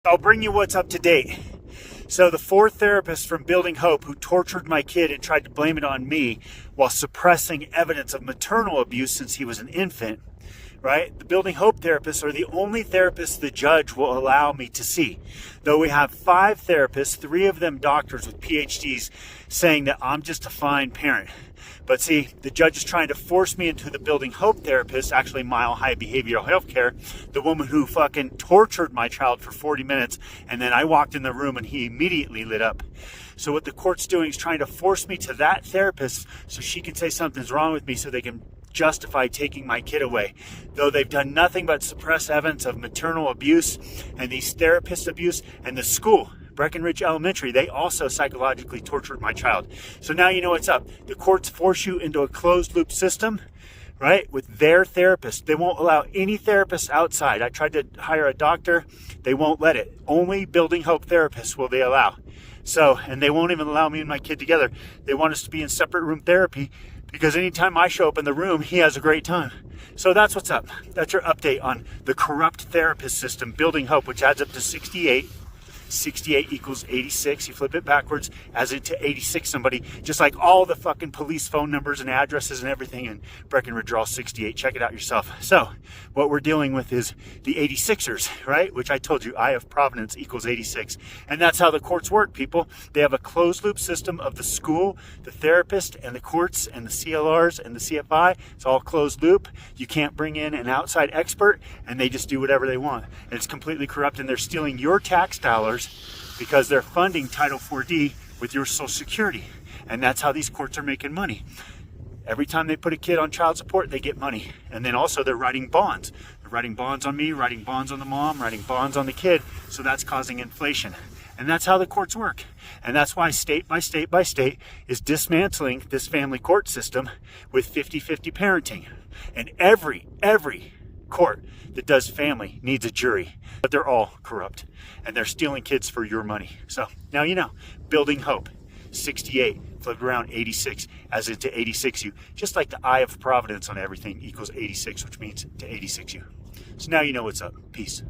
I'll bring you what's up to date. So the 4 therapists from Building Hope who tortured my kid and tried to blame it on me while suppressing evidence of maternal abuse since he was an infant, right? The Building Hope therapists are the only therapists the judge will allow me to see. Though we have 5 therapists, 3 of them doctors with PhDs, saying that I'm just a fine parent. But see, the judge is trying to force me into the Building Hope therapist, actually Mile High Behavioral Health Care, the woman who fucking tortured my child for 40 minutes, and then I walked in the room and he immediately lit up. So what the court's doing is trying to force me to that therapist so she can say something's wrong with me so they can justify taking my kid away. Though they've done nothing but suppress evidence of maternal abuse and these therapists' abuse, and the school, Breckenridge Elementary, they also psychologically tortured my child. So now you know what's up. The courts force you into a closed loop system, right, with their therapist. They won't allow any therapists outside. I tried to hire a doctor. They won't let it. Only Building Hope therapists will they allow. So, and they won't even allow me and my kid together. They want us to be in separate room therapy because anytime I show up in the room, he has a great time. So that's what's up. That's your update on the corrupt therapist system, Building Hope, which adds up to 68. 68 equals 86. You flip it backwards, adds it to 86 somebody, just like all the fucking police phone numbers and addresses and everything in Breckenridge are all 68. Check it out yourself. So what we're dealing with is the 86ers, right? Which I told you, I of Providence equals 86. And that's how the courts work, people. They have a closed loop system of the school, the therapist, and the courts, and the CLRs, and the CFI. It's all closed loop. You can't bring in an outside expert, and they just do whatever they want. And it's completely corrupt, and they're stealing your tax dollars because they're funding Title 4D with your Social Security. And that's how these courts are making money. Every time they put a kid on child support, they get money. And then also they're writing bonds. They're writing bonds on me, writing bonds on the mom, writing bonds on the kid. So that's causing inflation. And that's how the courts work. And that's why state by state by state is dismantling this family court system with 50-50 parenting. And every court that does family needs a jury, but they're all corrupt and they're stealing kids for your money. So now you know. Building Hope, 68 flipped around 86 as into 86U, just like the eye of Providence on everything equals 86, which means to 86U. So now you know what's up. Peace.